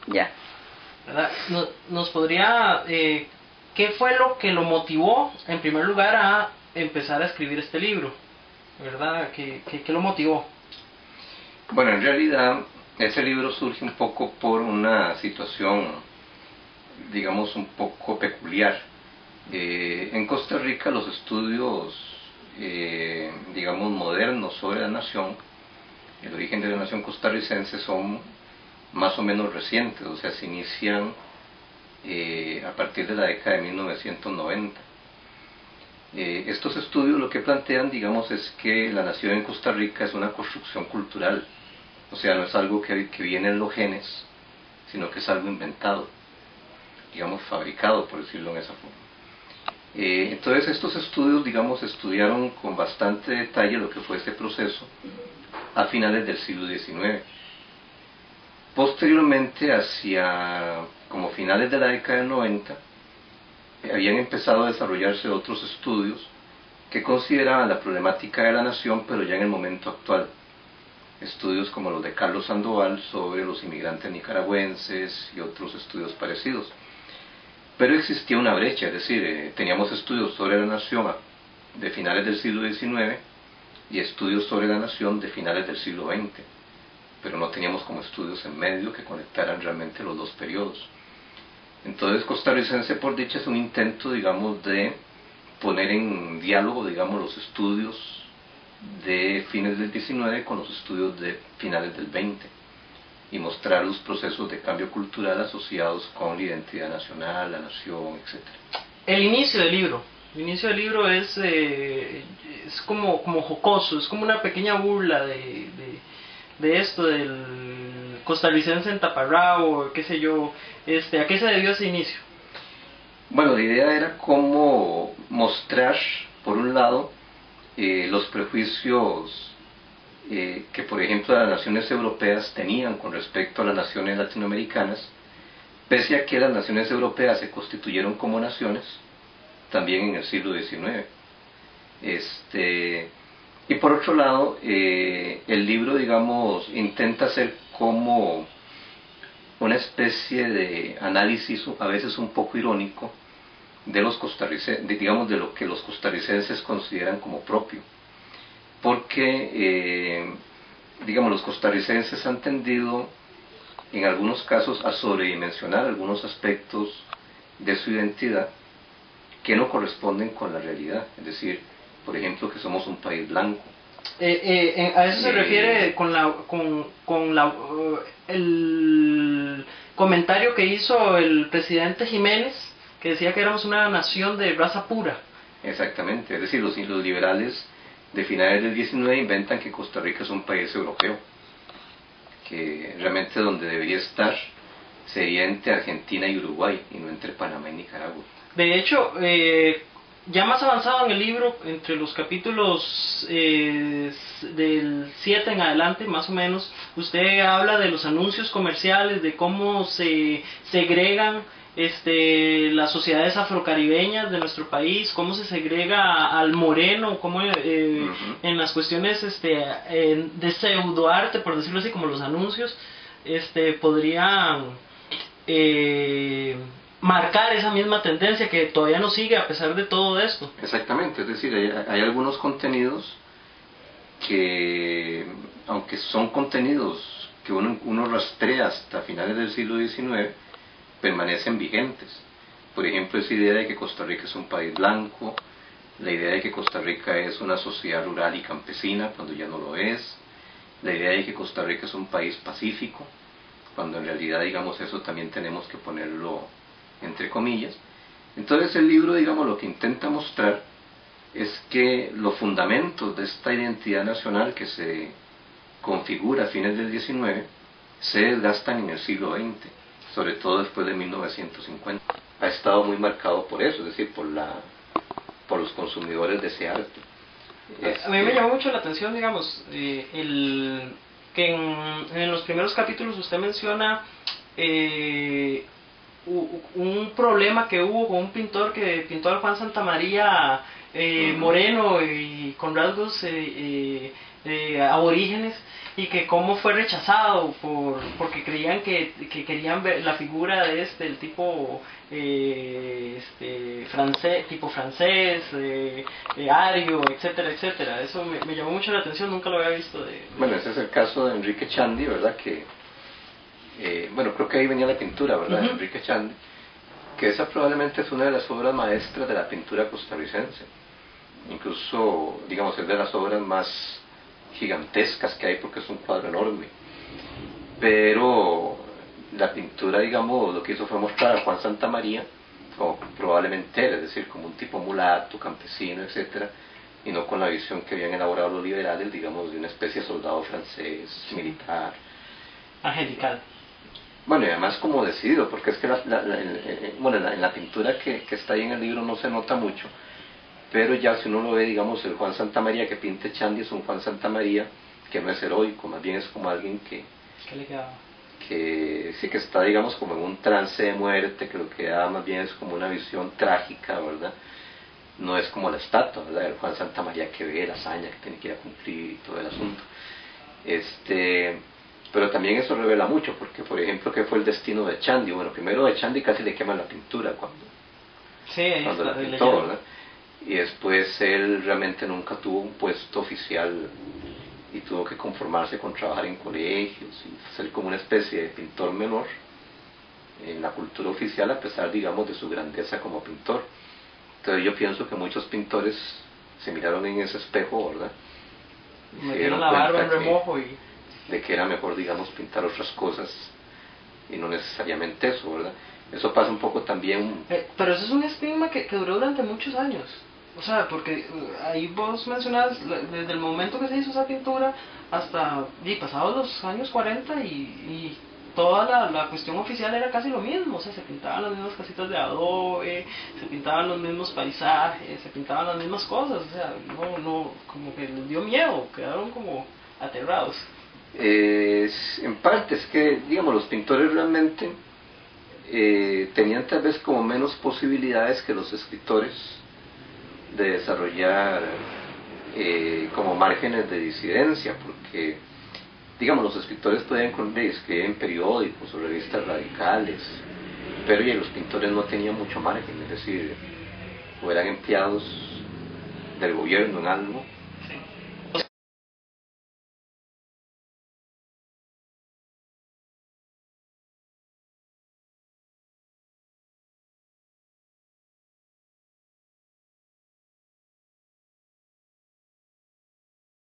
Ya. ¿Verdad? Nos podría... ¿qué fue lo que lo motivó, en primer lugar, a empezar a escribir este libro? ¿Verdad? ¿Qué lo motivó? Bueno, en realidad, ese libro surge un poco por una situación, digamos, un poco peculiar. En Costa Rica los estudios, digamos, modernos sobre la nación, el origen de la nación costarricense, son más o menos recientes, o sea, se inician a partir de la década de 1990. Estos estudios lo que plantean, digamos, es que la nación en Costa Rica es una construcción cultural, o sea, no es algo que viene en los genes, sino que es algo inventado, digamos, fabricado, por decirlo en esa forma. Entonces estos estudios, digamos, estudiaron con bastante detalle lo que fue este proceso a finales del siglo XIX. Posteriormente, hacia como finales de la década del 90, habían empezado a desarrollarse otros estudios que consideraban la problemática de la nación, pero ya en el momento actual. Estudios como los de Carlos Sandoval sobre los inmigrantes nicaragüenses y otros estudios parecidos. Pero existía una brecha, es decir, teníamos estudios sobre la nación de finales del siglo XIX y estudios sobre la nación de finales del siglo XX, pero no teníamos como estudios en medio que conectaran realmente los dos periodos. Entonces, Costarricense por dicha es un intento, digamos, de poner en diálogo, digamos, los estudios de fines del XIX con los estudios de finales del XX y mostrar los procesos de cambio cultural asociados con la identidad nacional, la nación, etc. El inicio del libro es como jocoso, es como una pequeña burla de esto del costarricense en taparrabo, qué sé yo. ¿A qué se debió ese inicio? Bueno, la idea era cómo mostrar, por un lado, los prejuicios que, por ejemplo, las naciones europeas tenían con respecto a las naciones latinoamericanas, pese a que las naciones europeas se constituyeron como naciones también en el siglo XIX. Y por otro lado, el libro, digamos, intenta ser como una especie de análisis a veces un poco irónico de los costarricenses, digamos, de lo que los costarricenses consideran como propio, porque digamos, los costarricenses han tendido en algunos casos a sobredimensionar algunos aspectos de su identidad que no corresponden con la realidad, es decir, por ejemplo, que somos un país blanco. A eso se refiere con el comentario que hizo el presidente Jiménez, que decía que éramos una nación de raza pura. Exactamente, es decir, los liberales de finales del XIX inventan que Costa Rica es un país europeo, que realmente donde debería estar sería entre Argentina y Uruguay y no entre Panamá y Nicaragua. De hecho, ya más avanzado en el libro, entre los capítulos del 7 en adelante, más o menos, usted habla de los anuncios comerciales, de cómo se segregan las sociedades afrocaribeñas de nuestro país, cómo se segrega al moreno, cómo en las cuestiones de pseudoarte, por decirlo así, como los anuncios, podrían marcar esa misma tendencia que todavía nos sigue a pesar de todo esto. Exactamente, es decir, hay algunos contenidos que, aunque son contenidos que uno rastrea hasta finales del siglo XIX, permanecen vigentes. Por ejemplo, esa idea de que Costa Rica es un país blanco, la idea de que Costa Rica es una sociedad rural y campesina cuando ya no lo es, la idea de que Costa Rica es un país pacífico, cuando en realidad, digamos, eso también tenemos que ponerlo entre comillas. Entonces el libro, digamos, lo que intenta mostrar es que los fundamentos de esta identidad nacional que se configura a fines del XIX se desgastan en el siglo XX, sobre todo después de 1950. Ha estado muy marcado por eso, es decir, por los consumidores de ese arte. A mí me llamó mucho la atención, digamos, que en los primeros capítulos usted menciona un problema que hubo con un pintor que pintó al Juan Santamaría moreno y con rasgos aborígenes, y que cómo fue rechazado porque creían que querían ver la figura de el tipo francés, ario, etcétera, etcétera. Eso me llamó mucho la atención, nunca lo había visto. Bueno, ese es el caso de Enrique Chandy, ¿verdad? Que, bueno, creo que ahí venía la pintura, ¿verdad? Enrique Chandy, que esa probablemente es una de las obras maestras de la pintura costarricense. Incluso, digamos, es de las obras más gigantescas que hay porque es un cuadro enorme. Pero la pintura, digamos, lo que hizo fue mostrar a Juan Santamaría como probablemente él, es decir, como un tipo mulato, campesino, etcétera, y no con la visión que habían elaborado los liberales, digamos, de una especie de soldado francés, militar. Angelical. Bueno, y además como decidido, porque es que en la pintura que está ahí en el libro no se nota mucho, pero ya si uno lo ve, digamos, el Juan Santamaría que pinte Chandy es un Juan Santamaría que no es heroico, más bien es como alguien ¿Qué le quedaba? que sí, que está, digamos, como en un trance de muerte, que lo que da más bien es como una visión trágica, ¿verdad? No es como la estatua, ¿verdad? El Juan Santamaría que ve la hazaña que tiene que ir a cumplir y todo el asunto. Pero también eso revela mucho, porque por ejemplo, ¿qué fue el destino de Chandy? Bueno, primero de Chandy casi le queman la pintura cuando la pintó, ¿verdad? Y después él realmente nunca tuvo un puesto oficial y tuvo que conformarse con trabajar en colegios y ser como una especie de pintor menor en la cultura oficial, a pesar, digamos, de su grandeza como pintor. Entonces yo pienso que muchos pintores se miraron en ese espejo, ¿verdad? Y se dieron la barba en remojo de que era mejor, digamos, pintar otras cosas y no necesariamente eso, ¿verdad? Eso pasa un poco también... pero eso es un estigma que duró durante muchos años. O sea, porque ahí vos mencionás, desde el momento que se hizo esa pintura hasta pasados los años 40 y toda la cuestión oficial era casi lo mismo. O sea, se pintaban las mismas casitas de adobe, se pintaban los mismos paisajes, se pintaban las mismas cosas. O sea, no, como que les dio miedo, quedaron como aterrados. En parte es que, digamos, los pintores realmente tenían tal vez como menos posibilidades que los escritores de desarrollar como márgenes de disidencia, porque, digamos, los escritores podían escribir en periódicos o revistas radicales, pero los pintores no tenían mucho margen, es decir, o eran empleados del gobierno en algo,